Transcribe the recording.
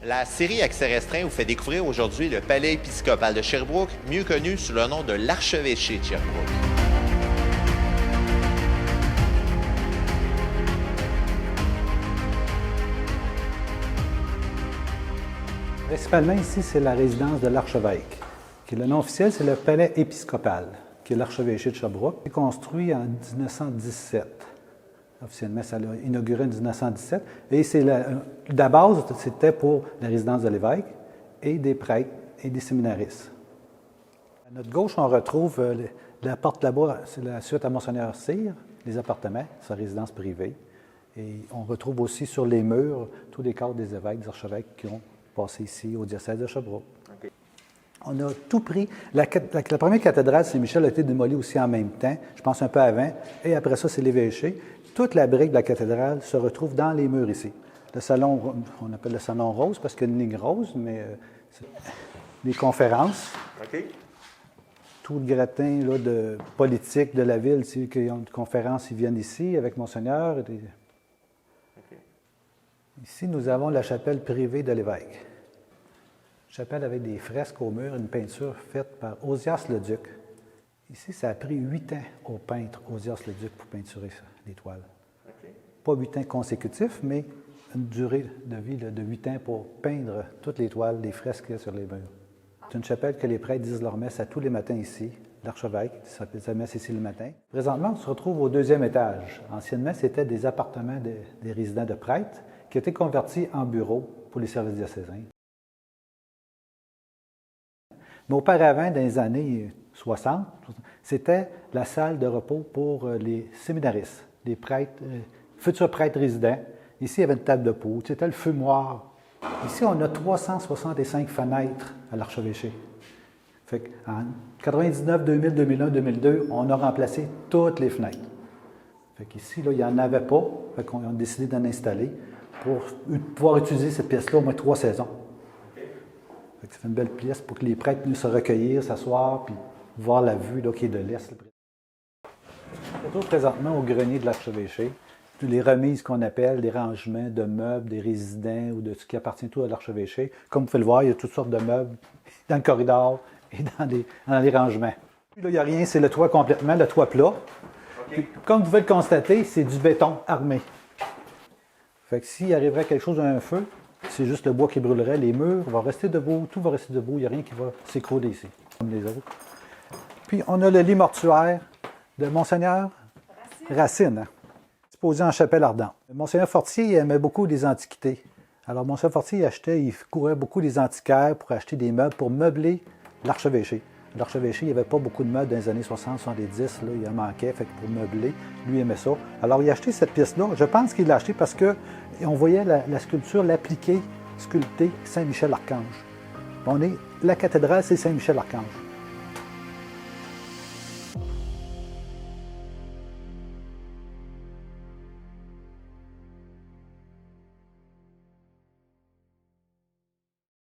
La série Accès restreint vous fait découvrir aujourd'hui le palais épiscopal de Sherbrooke, mieux connu sous le nom de l'archevêché de Sherbrooke. Principalement ici, c'est la résidence de l'archevêque. Le nom officiel, c'est le palais épiscopal, qui est l'archevêché de Sherbrooke. C'est construit en 1917. Officiellement, ça l'a inauguré en 1917. Et la base, c'était pour la résidence de l'évêque et des prêtres et des séminaristes. À notre gauche, on retrouve la porte là-bas, c'est la suite à Monseigneur Cyr, les appartements, sa résidence privée. Et on retrouve aussi sur les murs tous les cadres des évêques, des archevêques qui ont passé ici au diocèse de Sherbrooke. Okay. On a tout pris. La première cathédrale Saint-Michel a été démolie aussi en même temps, je pense un peu avant, et après ça, c'est l'évêché. Toute la brique de la cathédrale se retrouve dans les murs ici. Le salon, on appelle le salon rose parce qu'il y a une ligne rose, mais les conférences. Okay. Tout le gratin là, de politique de la ville, qui ont une conférence, ils viennent ici avec Monseigneur. Okay. Ici, nous avons la chapelle privée de l'évêque. Chapelle avec des fresques au mur, une peinture faite par Osias le Duc. Ici, ça a pris 8 ans au peintre Osias le Duc pour peinturer ça, les toiles. Okay. Pas 8 ans consécutifs, mais une durée de vie là, de 8 ans pour peindre toutes les toiles, les fresques qu'il y a sur les murs. C'est une chapelle que les prêtres disent leur messe à tous les matins ici. L'archevêque dit sa messe ici le matin. Présentement, on se retrouve au 2e étage. Anciennement, c'était des appartements des résidents de prêtres qui étaient convertis en bureaux pour les services diocésains. Mais auparavant, dans les années 60, c'était la salle de repos pour les séminaristes, les prêtres, futurs prêtres résidents. Ici, il y avait une table de peau, c'était le fumoir. Ici, on a 365 fenêtres à l'archevêché. Fait qu'en 99, 2000, 2001, 2002, on a remplacé toutes les fenêtres. Fait qu'ici, là, il n'y en avait pas. Fait qu'on a décidé d'en installer pour pouvoir utiliser cette pièce-là au moins 3 saisons. Fait que ça fait une belle pièce pour que les prêtres puissent se recueillir, s'asseoir, puis voir la vue là, qui est de l'est. On est présentement au grenier de l'archevêché. Les remises qu'on appelle, les rangements de meubles, des résidents ou de ce qui appartient tout à l'archevêché. Comme vous pouvez le voir, il y a toutes sortes de meubles dans le corridor et dans les rangements. Puis là, il n'y a rien, c'est le toit complètement, le toit plat. Okay. Puis, comme vous pouvez le constater, c'est du béton armé. Fait que s'il arriverait quelque chose à un feu, c'est juste le bois qui brûlerait, les murs vont rester debout, tout va rester debout, il n'y a rien qui va s'écrouler ici, comme les autres. Puis on a le lit mortuaire de Monseigneur Racine, disposé en chapelle ardente. Monseigneur Fortier il aimait beaucoup les antiquités. Alors Monseigneur Fortier il courait beaucoup des antiquaires pour acheter des meubles, pour meubler l'archevêché. L'archevêché, il n'y avait pas beaucoup de meubles dans les années 60-70, là, il en manquait, fait que pour meubler, lui aimait ça. Alors il a acheté cette pièce-là, je pense qu'il l'a acheté parce qu'on voyait la sculpture, l'appliquer, sculpter Saint-Michel-Archange. La cathédrale, c'est Saint-Michel-Archange.